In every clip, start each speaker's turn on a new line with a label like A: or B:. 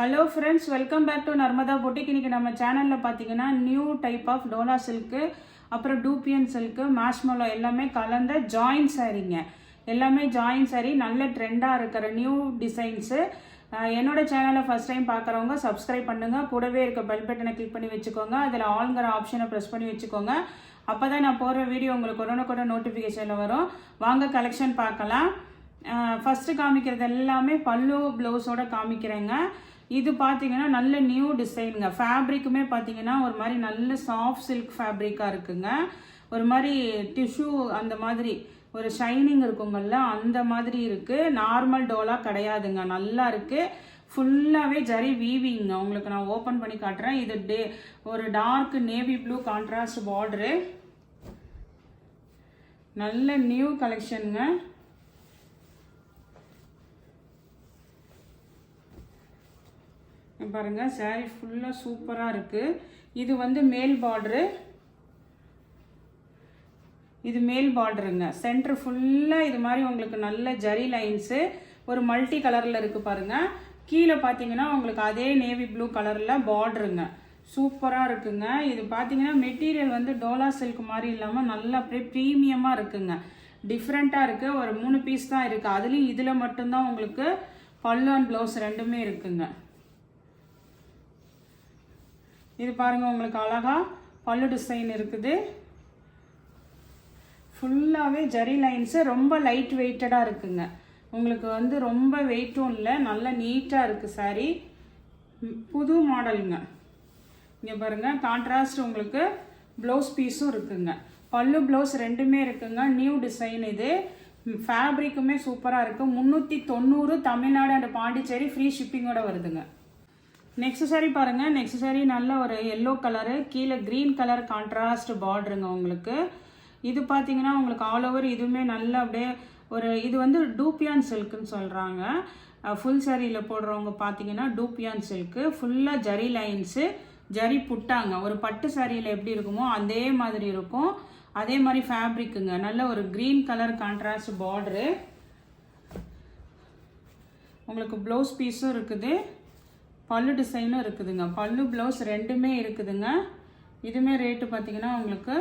A: Hello friends, welcome back to Narmada boutique. இன்றைக்கி நம்ம சேனலில் பார்த்தீங்கன்னா new type of Dola silk, அப்புறம் டூப்பியன் சில்க்கு, மேஷ்மெலோ எல்லாமே கலந்த ஜாயின் சாரீங்க. எல்லாமே ஜாயின் சாரீ, நல்ல ட்ரெண்டாக இருக்கிற நியூ டிசைன்ஸு. என்னோட சேனலை ஃபஸ்ட் டைம் பார்க்குறவங்க சப்ஸ்கிரைப் பண்ணுங்கள். கூடவே இருக்க பெல் பட்டனை கிளிக் பண்ணி வச்சுக்கோங்க. அதில் ஆல்ங்கிற ஆப்ஷனை ப்ரெஸ் பண்ணி வச்சுக்கோங்க. அப்போ தான் நான் போடுற வீடியோ உங்களுக்கு உடனுக்குடன் நோட்டிஃபிகேஷனில் வரும். வாங்க கலெக்ஷன் பார்க்கலாம். ஃபஸ்ட்டு காமிக்கிறது எல்லாமே பல்லு ப்ளவுஸோடு காமிக்கிறேங்க. இது பார்த்தீங்கன்னா நல்ல நியூ டிசைனுங்க. ஃபேப்ரிக்குமே பார்த்தீங்கன்னா ஒரு மாதிரி நல்ல சாஃப்ட் சில்க் ஃபேப்ரிக்காக இருக்குங்க. ஒரு மாதிரி டிஷ்யூ அந்த மாதிரி ஒரு ஷைனிங் இருக்குங்கள்ல, அந்த மாதிரி இருக்குது. நார்மல் டோலா கிடையாதுங்க, நல்லா இருக்குது. ஃபுல்லாகவே ஜரி வீவிங்க. உங்களுக்கு நான் ஓப்பன் பண்ணி காட்டுறேன். இது ஒரு dark navy blue contrast border. நல்ல நியூ கலெக்ஷனுங்க. பாருங்க, சாரி ஃபுல்லாக சூப்பராக இருக்குது. இது வந்து மேல் பார்டரு, இது மேல் பார்டருங்க. சென்டர் ஃபுல்லாக இது மாதிரி உங்களுக்கு நல்ல ஜரி லைன்ஸு ஒரு மல்டி கலரில் இருக்குது பாருங்கள். கீழே பார்த்தீங்கன்னா உங்களுக்கு அதே நேவி ப்ளூ கலரில் பார்டருங்க. சூப்பராக இருக்குங்க. இது பார்த்தீங்கன்னா மெட்டீரியல் வந்து டோலா சில்க் மாதிரி இல்லாமல் நல்லா அப்படியே ப்ரீமியமாக இருக்குங்க. டிஃப்ரெண்ட்டாக இருக்குது. ஒரு 3 பீஸ் தான் இருக்குது. அதுலேயும் இதில் மட்டும்தான் உங்களுக்கு பல்லு அண்ட் ப்ளவுஸ் ரெண்டுமே இருக்குங்க. இது பாருங்கள், உங்களுக்கு அழகாக பல்லு டிசைன் இருக்குது. ஃபுல்லாகவே ஜரி லைன்ஸு, ரொம்ப லைட் வெயிட்டடாக இருக்குங்க. உங்களுக்கு வந்து ரொம்ப வெயிட்டும் இல்லை, நல்லா நீட்டாக இருக்குது சாரீ. புது மாடலுங்க. இங்கே பாருங்கள், கான்ட்ராஸ்ட் உங்களுக்கு ப்ளவுஸ் பீஸும் இருக்குங்க. பல்லு ப்ளவுஸ் ரெண்டுமே இருக்குங்க. நியூ டிசைன் இது. ஃபேப்ரிக்குமே சூப்பராக இருக்குது. 390 தமிழ்நாடு அண்ட் பாண்டிச்சேரி ஃப்ரீ ஷிப்பிங்கோட வருதுங்க. நெக்ஸ்ட் சாரீ பாருங்கள். நெக்ஸ்ட் சாரீ நல்ல ஒரு எல்லோ கலரு, கீழே க்ரீன் கலர் கான்ட்ராஸ்ட் பார்டருங்க உங்களுக்கு. இது பார்த்தீங்கன்னா உங்களுக்கு ஆல் ஓவர் இதுவுமே நல்ல அப்படியே ஒரு இது வந்து டூப்பியான் சில்க்குன்னு சொல்கிறாங்க. ஃபுல் சாரியில் போடுறவங்க பார்த்தீங்கன்னா டூப்பியான் சில்க்கு. ஃபுல்லாக ஜரி லைன்ஸு, ஜரி புட்டாங்க. ஒரு பட்டு சாரியில் எப்படி இருக்குமோ அதே மாதிரி இருக்கும். அதே மாதிரி ஃபேப்ரிக்குங்க. நல்ல ஒரு க்ரீன் கலர் கான்ட்ராஸ்ட் பார்டரு. உங்களுக்கு ப்ளவுஸ் பீஸும் இருக்குது, பல்லு டிசைனும் இருக்குதுங்க. பல்லு ப்ளவுஸ் ரெண்டுமே இருக்குதுங்க. இதுவுமே ரேட்டு பார்த்தீங்கன்னா உங்களுக்கு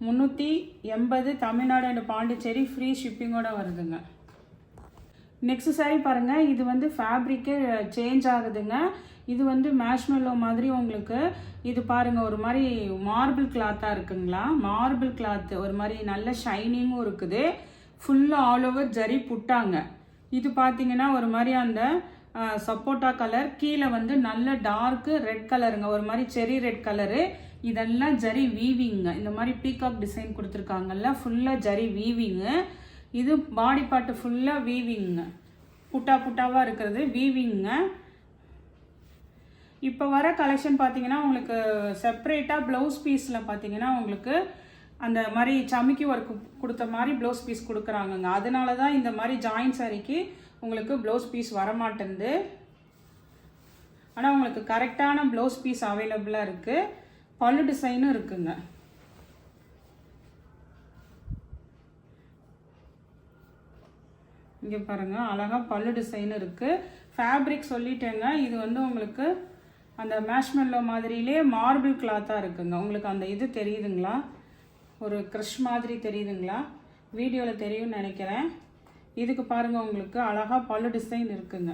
A: 380 தமிழ்நாடு அண்ட் பாண்டிச்சேரி ஃப்ரீ ஷிப்பிங்கோட வருதுங்க. நெக்ஸ்ட் சாரீ பாருங்கள். இது வந்து ஃபேப்ரிக்கே சேஞ்ச் ஆகுதுங்க. இது வந்து மேஷ்மெல்லோ மாதிரி உங்களுக்கு இது பாருங்கள் ஒரு மாதிரி மார்பிள் கிளாத்தாக இருக்குங்களா. மார்பிள் கிளாத்து ஒரு மாதிரி நல்ல ஷைனிங்கும் இருக்குது. ஃபுல்லாக ஆல் ஓவர் ஜரி புட்டாங்க. இது பார்த்தீங்கன்னா ஒரு மாதிரி அந்த சப்போட்டா கலர், கீழே வந்து நல்ல டார்க்கு ரெட் கலருங்க, ஒரு மாதிரி செரி ரெட் கலரு. இதெல்லாம் ஜரி வீவிங்க. இந்த மாதிரி பீகாக் டிசைன் கொடுத்துருக்காங்கல்ல, ஃபுல்லாக ஜரி வீவிங்கு. இது பாடி பார்ட்டு ஃபுல்லாக வீவிங்க, புட்டா புட்டாவாக இருக்கிறது வீவிங்க. இப்போ வர கலெக்ஷன் பார்த்தீங்கன்னா உங்களுக்கு செப்ரேட்டாக ப்ளவுஸ் பீஸில் பார்த்தீங்கன்னா உங்களுக்கு அந்த மாதிரி சமிக்கி ஒர்க் கொடுத்த மாதிரி ப்ளவுஸ் பீஸ் கொடுக்குறாங்கங்க. அதனால தான் இந்த மாதிரி ஜாயின் சாரிக்கு உங்களுக்கு ப்ளவுஸ் பீஸ் வரமாட்டேங்குது. ஆனால் உங்களுக்கு கரெக்டான ப்ளவுஸ் பீஸ் அவைலபிளாக இருக்குது. பல்லு டிசைனும் இருக்குங்க. இங்கே பாருங்கள், அழகாக பல்லு டிசைனும் இருக்குது. ஃபேப்ரிக் சொல்லிட்டேங்க. இது வந்து உங்களுக்கு அந்த மேஷ்மெல்லோ மாதிரிலே மார்பிள் கிளாத்தாக இருக்குங்க. உங்களுக்கு அந்த இது தெரியுதுங்களா, ஒரு க்ரஷ் மாதிரி தெரியுதுங்களா? வீடியோவில் தெரியும்னு நினைக்கிறேன். இதுக்கு பாருங்கள், உங்களுக்கு அழகாக பல்லு டிசைன் இருக்குங்க.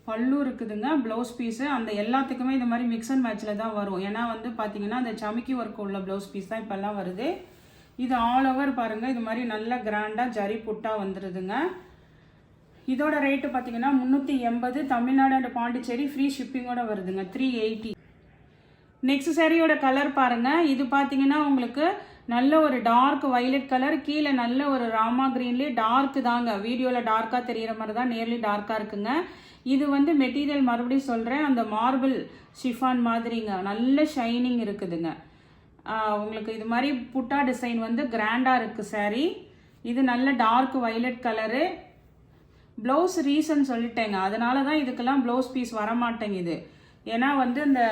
A: பல்லு இருக்குதுங்க, ப்ளவுஸ் பீஸு. அந்த எல்லாத்துக்குமே இந்த மாதிரி மிக்ஸ் அண்ட் மேட்சில் தான் வரும். ஏன்னா வந்து பார்த்தீங்கன்னா அந்த சமிக்கி ஒர்க் உள்ள ப்ளவுஸ் பீஸ் தான் இப்போல்லாம் வருது. இது ஆல் ஓவர் பாருங்கள் இது மாதிரி நல்ல கிராண்டாக ஜரி புட்டா வந்துடுதுங்க. இதோட ரேட்டு பார்த்தீங்கன்னா 380 தமிழ்நாடு அண்ட் பாண்டிச்சேரி ஃப்ரீ ஷிப்பிங்கோட வருதுங்க. 380. நெக்ஸ்ட் சாரியோட கலர் பாருங்கள். இது பார்த்தீங்கன்னா உங்களுக்கு நல்ல ஒரு டார்க் வைலட் கலர், கீழே நல்ல ஒரு ராமா கிரீன்லேயே டார்க்கு தாங்க. வீடியோவில் டார்க்காக தெரிகிற மாதிரி தான் நேர்லி டார்க்காக இருக்குங்க. இது வந்து மெட்டீரியல் மறுபடியும் சொல்கிறேன், அந்த மார்பிள் ஷிஃபான் மாதிரிங்க. நல்ல ஷைனிங் இருக்குதுங்க. உங்களுக்கு இது மாதிரி புட்டா டிசைன் வந்து கிராண்டாக இருக்குது சாரீ. இது நல்ல dark violet colour. Blouse reason சொல்லிட்டேங்க, அதனால தான் இதுக்கெல்லாம் ப்ளவுஸ் பீஸ் வரமாட்டேங்குது. ஏன்னா வந்து இந்த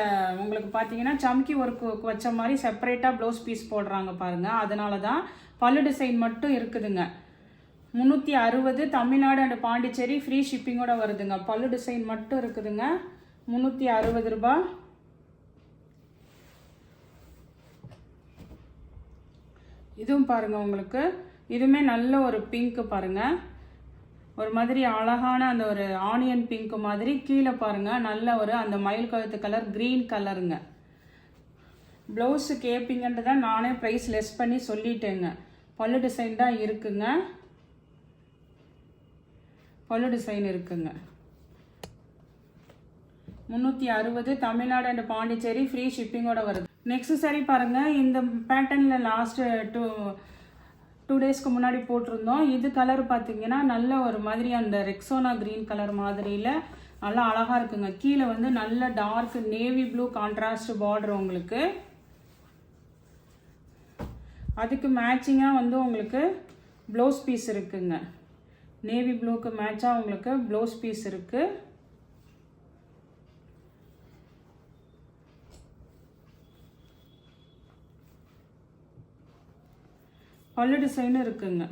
A: உங்களுக்கு பார்த்தீங்கன்னா சம்கி ஒர்க்கு வச்ச மாதிரி செப்பரேட்டாக ப்ளவுஸ் பீஸ் போடுறாங்க பாருங்கள். அதனால தான் பல்லு டிசைன் மட்டும் இருக்குதுங்க. 360 தமிழ்நாடு அண்ட் பாண்டிச்சேரி ஃப்ரீ ஷிப்பிங்கோட வருதுங்க. பல்லு டிசைன் மட்டும் இருக்குதுங்க. 360 ரூபாய். இதுவும் பாருங்க உங்களுக்கு, இதுவுமே நல்ல ஒரு பிங்க் பாருங்க, ஒரு மாதிரி அழகான அந்த ஒரு ஆனியன் பிங்க் மாதிரி. கீழே பாருங்க நல்ல ஒரு அந்த மயில் கழுத்து கலர் கிரீன் கலருங்க. ப்ளவுஸு கேட்பீங்கன்ட்டு தான் நானே ப்ரைஸ் லெஸ் பண்ணி சொல்லிட்டேங்க. பல்லு டிசைன் தான் இருக்குங்க. பல்லு டிசைன் இருக்குங்க. 360 தமிழ்நாடு அண்ட் பாண்டிச்சேரி ஃப்ரீ ஷிப்பிங்கோட வருது. நெக்ஸ்ட் சாரி பாருங்க, இந்த பேட்டர்னில் லாஸ்ட் டூ டேஸ்க்கு முன்னாடி போட்டிருந்தோம். இது கலர் பார்த்தீங்கன்னா நல்ல ஒரு மாதிரி அந்த ரெக்ஸோனா கிரீன் கலர் மாதிரியில் நல்லா அழகாக இருக்குங்க. கீழே வந்து நல்ல dark navy blue contrast border உங்களுக்கு. அதுக்கு மேட்சிங்காக வந்து உங்களுக்கு ப்ளவுஸ் பீஸ் இருக்குங்க. நேவி ப்ளூக்கு மேட்சாக உங்களுக்கு ப்ளவுஸ் பீஸ் இருக்குது. பல்லு டிசைனும் இருக்குங்க.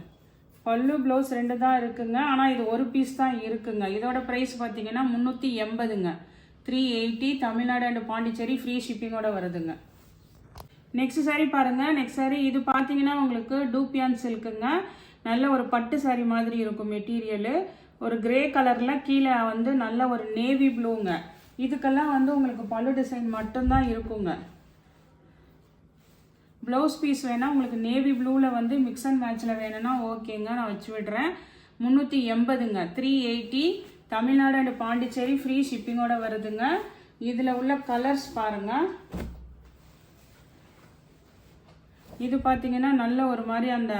A: பல்லு ப்ளவுஸ் 2 தான் இருக்குங்க. ஆனால் இது ஒரு பீஸ் தான் இருக்குங்க. இதோட ப்ரைஸ் பார்த்தீங்கன்னா 380ங்க. 380 தமிழ்நாடு அண்ட் பாண்டிச்சேரி ஃப்ரீ ஷிப்பிங்கோட வருதுங்க. நெக்ஸ்ட் சாரீ பாருங்கள். நெக்ஸ்ட் சாரீ இது பார்த்தீங்கன்னா உங்களுக்கு டூப்பியான் சில்க்குங்க. நல்ல ஒரு பட்டு சாரீ மாதிரி இருக்கும் மெட்டீரியலு. ஒரு கிரே கலரில் கீழே வந்து நல்ல ஒரு நேவி ப்ளூங்க. இதுக்கெல்லாம் வந்து உங்களுக்கு பல்லு டிசைன் மட்டும்தான் இருக்குங்க. ப்ளவுஸ் பீஸ் வேணால் உங்களுக்கு நேவி ப்ளூவில் வந்து மிக்ஸ் அண்ட் மேட்சில் வேணும்னா ஓகேங்க, நான் வச்சு விடுறேன். 380ங்க. 380 தமிழ்நாடு அண்ட் பாண்டிச்சேரி ஃப்ரீ ஷிப்பிங்கோட வருதுங்க. இதில் உள்ள கலர்ஸ் பாருங்கள். இது பார்த்தீங்கன்னா நல்ல ஒரு மாதிரி அந்த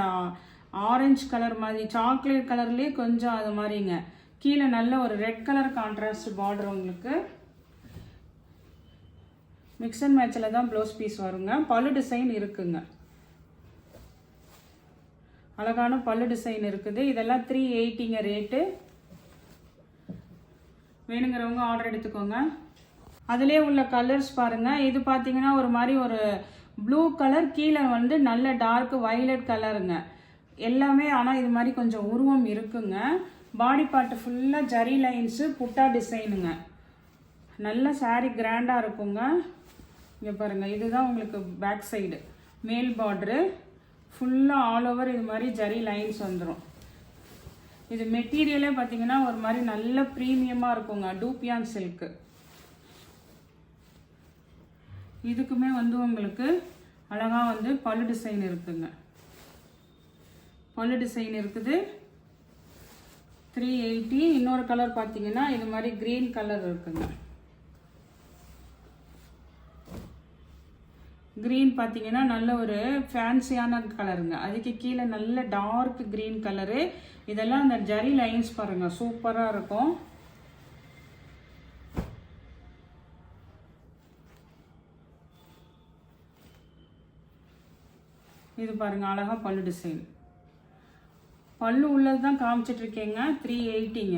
A: ஆரஞ்சு கலர் மாதிரி சாக்லேட் கலர்லேயே கொஞ்சம் அது மாதிரிங்க. கீழே நல்ல ஒரு ரெட் கலர் கான்ட்ராஸ்ட் பார்டர் உங்களுக்கு. மிக்ஸ் அண்ட் மேட்சில் தான் ப்ளவுஸ் பீஸ் வருங்க. பல்லு டிசைன் இருக்குங்க. அழகான பல்லு டிசைன் இருக்குது. இதெல்லாம் 380ங்க ரேட்டு. வேணுங்கிறவங்க ஆர்டர் எடுத்துக்கோங்க. அதிலே உள்ள கலர்ஸ் பாருங்கள். இது பார்த்தீங்கன்னா ஒரு மாதிரி ஒரு ப்ளூ கலர், கீழே வந்து நல்ல டார்க் வயலட் கலருங்க. எல்லாமே ஆனால் இது மாதிரி கொஞ்சம் உருவம் இருக்குங்க. பாடி பார்ட்டு ஃபுல்லாக ஜரி லைன்ஸு புட்டா டிசைனுங்க. நல்ல சாரீ கிராண்டாக இருக்குங்க. இங்கே பாருங்கள், இதுதான் உங்களுக்கு பேக் சைடு மேல் பார்ட்ரு. ஃபுல்லாக ஆல் ஓவர் இது மாதிரி ஜரி லைன்ஸ் வந்துடும். இது மெட்டீரியலே பார்த்தீங்கன்னா ஒரு மாதிரி நல்ல ப்ரீமியமாக இருக்குங்க. டூப்பியான் சில்க்கு. இதுக்குமே வந்து உங்களுக்கு அழகாக வந்து பல்லு டிசைன் இருக்குங்க. பல்லு டிசைன் இருக்குது. 380. இன்னொரு கலர் பார்த்தீங்கன்னா இது மாதிரி க்ரீன் கலர் இருக்குங்க. க்ரீன் பார்த்தீங்கன்னா நல்ல ஒரு ஃபேன்சியான கலருங்க. அதுக்கு கீழே நல்ல டார்க் க்ரீன் கலரு. இதெல்லாம் அந்த ஜரி லைன்ஸ் பாருங்கள், சூப்பராக இருக்கும். இது பாருங்கள், அழகாக பல்லு டிசைன். பல்லு உள்ளது தான் காமிச்சிட்ருக்கேங்க. 380ங்க.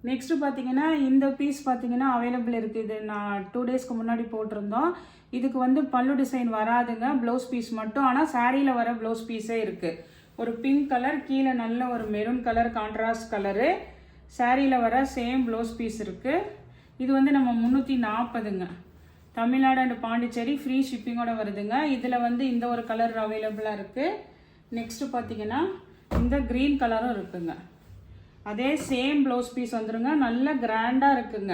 A: நெக்ஸ்ட்டு பார்த்தீங்கன்னா இந்த பீஸ் பார்த்தீங்கன்னா அவைலபிள் இருக்குது. இது நான் 2 டேஸ்க்கு முன்னாடி போட்டிருந்தோம். இதுக்கு வந்து பல்லு டிசைன் வராதுங்க, ப்ளவுஸ் பீஸ் மட்டும். ஆனால் சாரியில் வர ப்ளவுஸ் பீஸே இருக்குது. ஒரு பிங்க் கலர், கீழே நல்ல ஒரு மெரூன் கலர் கான்ட்ராஸ்ட் கலரு. சாரியில் வர சேம் ப்ளவுஸ் பீஸ் இருக்குது. இது வந்து நம்ம 340ங்க. தமிழ்நாடு அண்ட் பாண்டிச்சேரி ஃப்ரீ ஷிப்பிங்கோட வருதுங்க. இதில் வந்து இந்த ஒரு கலர் அவைலபிளாக இருக்குது. நெக்ஸ்ட்டு பார்த்தீங்கன்னா இந்த க்ரீன் கலரும் இருக்குங்க. அதே சேம் ப்ளவுஸ் பீஸ் வந்துடுங்க. நல்ல கிராண்டாக இருக்குங்க.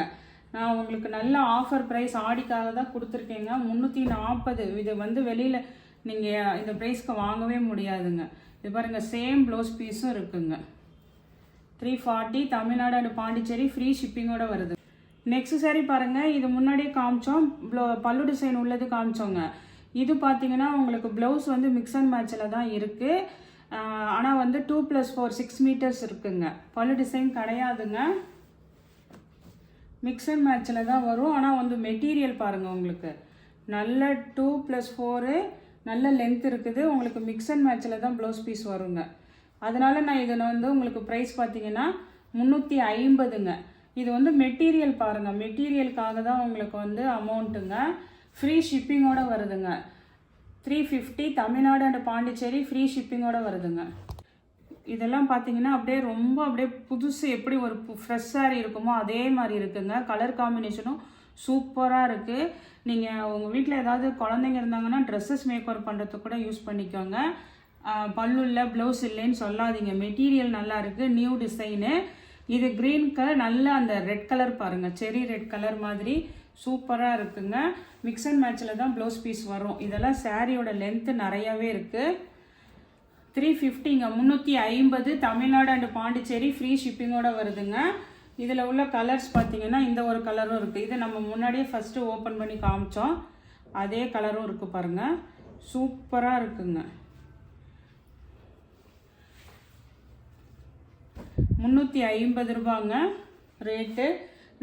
A: நான் உங்களுக்கு நல்ல ஆஃபர் ப்ரைஸ் ஆடிக்காக தான் கொடுத்துருக்கேங்க. 340. இது வந்து வெளியில் நீங்கள் இந்த ப்ரைஸ்க்கு வாங்கவே முடியாதுங்க. இது பாருங்கள், சேம் ப்ளவுஸ் பீஸும் இருக்குங்க. 340 தமிழ்நாடு அண்ட் பாண்டிச்சேரி ஃப்ரீ ஷிப்பிங்கோட வருது. நெக்ஸ்ட் சாரி பாருங்கள். இது முன்னாடியே காமிச்சோம், பல்லு டிசைன் உள்ளது காமிச்சோங்க. இது பார்த்தீங்கன்னா உங்களுக்கு ப்ளவுஸ் வந்து மிக்ஸ் அண்ட் மேட்சில் தான் இருக்குது. ஆனால் வந்து 2+4 6 மீட்டர்ஸ் இருக்குங்க. பல்லு டிசைன் கிடையாதுங்க. மிக்ஸ் அண்ட் மேட்சில் தான் வரும். ஆனால் வந்து மெட்டீரியல் பாருங்கள், உங்களுக்கு நல்ல 2+4 நல்ல லென்த் இருக்குது. உங்களுக்கு மிக்ஸ் அண்ட் மேட்சில் தான் ப்ளவுஸ் பீஸ் வருங்க. அதனால் நான் இதில் வந்து உங்களுக்கு ப்ரைஸ் பார்த்தீங்கன்னா 350ங்க. இது வந்து மெட்டீரியல் பாருங்கள், மெட்டீரியலுக்காக தான் உங்களுக்கு வந்து அமௌண்ட்டுங்க. ஃப்ரீ ஷிப்பிங்கோட வருதுங்க. 350 தமிழ்நாடு அண்ட் பாண்டிச்சேரி ஃப்ரீ ஷிப்பிங்கோட வருதுங்க. இதெல்லாம் பார்த்தீங்கன்னா அப்படியே ரொம்ப அப்படியே புதுசு எப்படி ஒரு ஃப்ரெஷ் சாரீ இருக்குமோ அதே மாதிரி இருக்குங்க. கலர் காம்பினேஷனும் சூப்பராக இருக்குது. நீங்கள் உங்கள் வீட்டில் ஏதாவது குழந்தைங்க இருந்தாங்கன்னா ட்ரெஸ்ஸஸ் மேக்கர் பண்ணுறதுக்கு கூட யூஸ் பண்ணிக்கோங்க. பல்லு இல்லை ப்ளவுஸ் இல்லைன்னு சொல்லாதீங்க. மெட்டீரியல் நல்லா இருக்குது, நியூ டிசைனு. இது க்ரீன் கலர், நல்ல அந்த ரெட் கலர் பாருங்கள், செரி ரெட் கலர் மாதிரி சூப்பராக இருக்குங்க. மிக்ஸ் அண்ட் மேட்சில் தான் ப்ளவுஸ் பீஸ் வரும். இதெல்லாம் சாரியோட லென்த்து நிறையாவே இருக்குது. 350ங்க, 350 தமிழ்நாடு அண்ட் பாண்டிச்சேரி ஃப்ரீ ஷிப்பிங்கோட வருதுங்க. இதில் உள்ள கலர்ஸ் பார்த்தீங்கன்னா இந்த ஒரு கலரும் இருக்குது. இது நம்ம முன்னாடியே ஃபஸ்ட்டு ஓப்பன் பண்ணி காமிச்சோம், அதே கலரும் இருக்குது பாருங்கள், சூப்பராக இருக்குங்க. 350 ரூபாங்க ரேட்டு.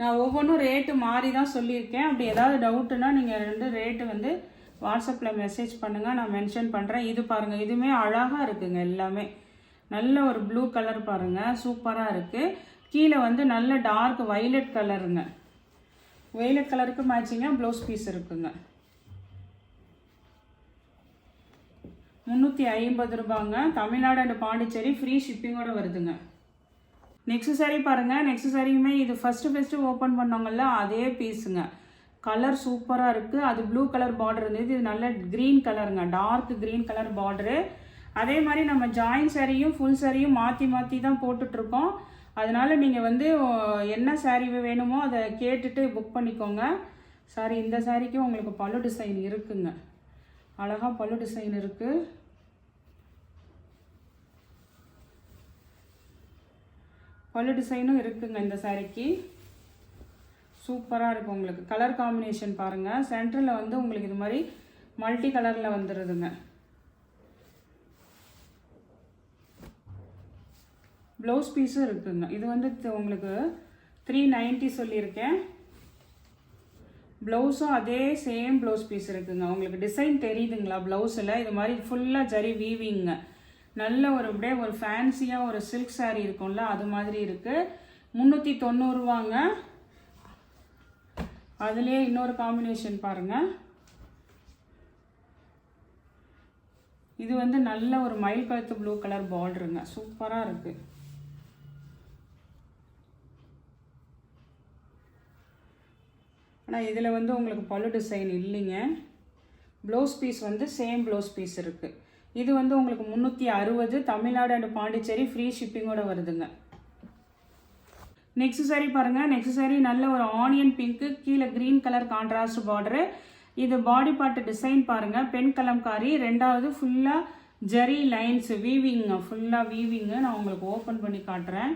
A: நான் ஒவ்வொன்றும் ரேட்டு மாறி தான் சொல்லியிருக்கேன். அப்படி ஏதாவது டவுட்டுன்னா நீங்கள் 2 ரேட்டு வந்து வாட்ஸ்அப்பில் மெசேஜ் பண்ணுங்கள், நான் மென்ஷன் பண்ணுறேன். இது பாருங்கள், இதுவுமே அழகாக இருக்குங்க. எல்லாமே நல்ல ஒரு ப்ளூ கலர் பாருங்கள், சூப்பராக இருக்குது. கீழே வந்து நல்ல டார்க் வைலட் கலருங்க. வைலட் கலருக்கு மேட்சிங்காக ப்ளவுஸ் பீஸ் இருக்குங்க. 350 ரூபாங்க. தமிழ்நாடு அண்ட் பாண்டிச்சேரி ஃப்ரீ ஷிப்பிங்கோட வருதுங்க. நெக்ஸ்ட் சாரீ பாருங்கள். நெக்ஸ்ட் சாரியுமே இது ஃபஸ்ட்டு ஓப்பன் பண்ணவங்கல்ல அதே பீஸுங்க. கலர் சூப்பராக இருக்குது. அது ப்ளூ கலர் பார்டர் இருந்தது, இது நல்ல க்ரீன் கலருங்க, டார்க் க்ரீன் கலர் பார்டரு. அதே மாதிரி நம்ம ஜாயின் சாரியும் ஃபுல் சாரியும் மாற்றி தான் போட்டுட்ருக்கோம். அதனால் நீங்கள் வந்து என்ன சாரீ வேணுமோ அதை கேட்டுட்டு புக் பண்ணிக்கோங்க. சாரி, இந்த சாரிக்கும் உங்களுக்கு பல்லு டிசைன் இருக்குங்க, அழகாக பல்லு டிசைன் இருக்குது. பல்லு டிசைனும் இருக்குங்க இந்த சாரிக்கு, சூப்பராக இருக்கும். உங்களுக்கு கலர் காம்பினேஷன் பாருங்கள், சென்டரில் வந்து உங்களுக்கு இது மாதிரி மல்டி கலரில் வந்துடுதுங்க. ப்ளவுஸ் பீஸும் இருக்குங்க. இது வந்து உங்களுக்கு 390 சொல்லியிருக்கேன். ப்ளவுஸும் அதே சேம் ப்ளவுஸ் பீஸ் இருக்குங்க. உங்களுக்கு டிசைன் தெரியுதுங்களா ப்ளவுஸில்? இது மாதிரி ஃபுல்லாக ஜரி வீவிங்க. நல்ல ஒரு அப்படியே ஒரு ஃபேன்சியாக ஒரு சில்க் சாரீ இருக்கும்ல, அது மாதிரி இருக்குது. 390 ரூபாங்க. அதுலேயே இன்னொரு காம்பினேஷன் பாருங்கள். இது வந்து நல்ல ஒரு மயில் கழுத்து ப்ளூ கலர் பார்டருங்க, சூப்பராக இருக்குது. ஆனால் இதில் வந்து உங்களுக்கு பல்லு டிசைன் இல்லைங்க. ப்ளவுஸ் பீஸ் வந்து சேம் ப்ளவுஸ் பீஸ் இருக்குது. இது வந்து உங்களுக்கு 360 தமிழ்நாடு அண்ட் பாண்டிச்சேரி ஃப்ரீ ஷிப்பிங்கோட வருதுங்க. நெக்ஸ்ட் சாரீ பாருங்கள். நெக்ஸ்ட் சாரீ நல்ல ஒரு ஆனியன் பிங்க்கு, கீழே க்ரீன் கலர் கான்ட்ராஸ்ட் பார்டரு. இது பாடி பார்ட் டிசைன் பாருங்கள், பெண் கலம்காரி. ரெண்டாவது ஃபுல்லாக ஜரி லைன்ஸ் வீவிங்க, ஃபுல்லாக வீவிங்கு. நான் உங்களுக்கு ஓப்பன் பண்ணி காட்டுறேன்.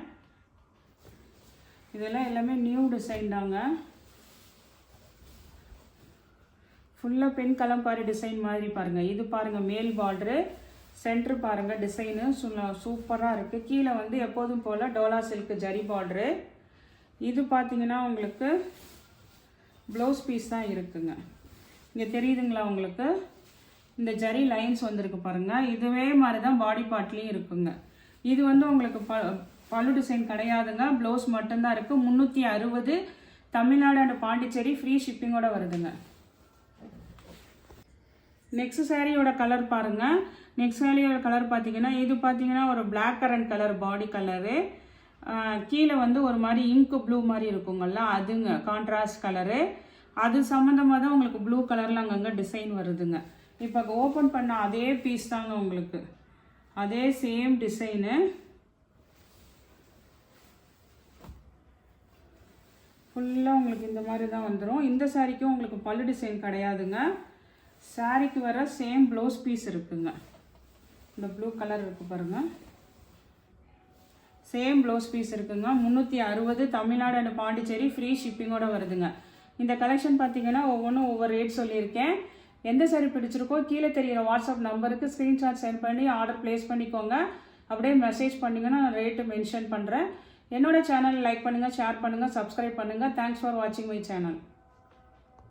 A: இதெல்லாம் எல்லாமே நியூ டிசைன் தாங்க. ஃபுல்லாக பெண் கலம்காரி டிசைன் மாதிரி பாருங்கள். இது பாருங்கள் மேல் பார்டரு, சென்ட்ரு பாருங்கள் டிசைனு சூப்பராக இருக்குது. கீழே வந்து எப்போதும் போல் டோலா சில்க் ஜரி பார்டரு. இது பார்த்தீங்கன்னா உங்களுக்கு ப்ளவுஸ் பீஸ் தான் இருக்குங்க. இங்கே தெரியுதுங்களா உங்களுக்கு? இந்த ஜரி லைன்ஸ் வந்துருக்கு பாருங்கள். இதுவே மாதிரி தான் பாடி பார்ட்லேயும் இருக்குங்க. இது வந்து உங்களுக்கு பல்லு டிசைன் கிடையாதுங்க, ப்ளவுஸ் மட்டும்தான் இருக்குது. 360 தமிழ்நாடு அண்ட் பாண்டிச்சேரி ஃப்ரீ ஷிப்பிங்கோட வருதுங்க. நெக்ஸ்ட் சாரியோட கலர் பாருங்கள். நெக்ஸ்ட் சாரியோட கலர் பார்த்தீங்கன்னா இது பார்த்தீங்கன்னா ஒரு blackcurrant colour body colour. கீழே வந்து ஒரு மாதிரி இங்கு ப்ளூ மாதிரி இருக்குங்கள்ல, அதுங்க கான்ட்ராஸ்ட் கலரு. அது சம்மந்தமாக தான் உங்களுக்கு ப்ளூ கலரில் அங்கங்கே டிசைன் வருதுங்க. இப்போ ஓப்பன் பண்ண அதே பீஸ் தாங்க உங்களுக்கு, அதே சேம் டிசைனு. ஃபுல்லாக உங்களுக்கு இந்த மாதிரி தான் வந்துடும். இந்த சாரிக்கும் உங்களுக்கு பல்லு டிசைன் கிடையாதுங்க. சாரிக்கு வர சேம் ப்ளவுஸ் பீஸ் இருக்குங்க. இந்த ப்ளூ கலர் இருக்குது பாருங்கள், சேம் ப்ளவுஸ் பீஸ் இருக்குங்க. 360 தமிழ்நாடு அண்ட் பாண்டிச்சேரி ஃப்ரீ ஷிப்பிங்கோட வருதுங்க. இந்த கலெக்ஷன் பார்த்தீங்கன்னா ஒவ்வொன்றும் ஒவ்வொரு ரேட் சொல்லியிருக்கேன். எந்த சாரி பிடிச்சிருக்கோ கீழே தெரிகிற வாட்ஸ்அப் நம்பருக்கு ஸ்க்ரீன்ஷாட் சென்ட் பண்ணி ஆர்டர் ப்ளேஸ் பண்ணிக்கோங்க. அப்படியே மெசேஜ் பண்ணிங்கன்னா நான் ரேட்டு மென்ஷன் பண்ணுறேன். என்னோட சேனல் லைக் பண்ணுங்கள், ஷேர் பண்ணுங்கள், சப்ஸ்கிரைப் பண்ணுங்கள். தேங்க்ஸ் ஃபார் வாட்சிங் மை சேனல்.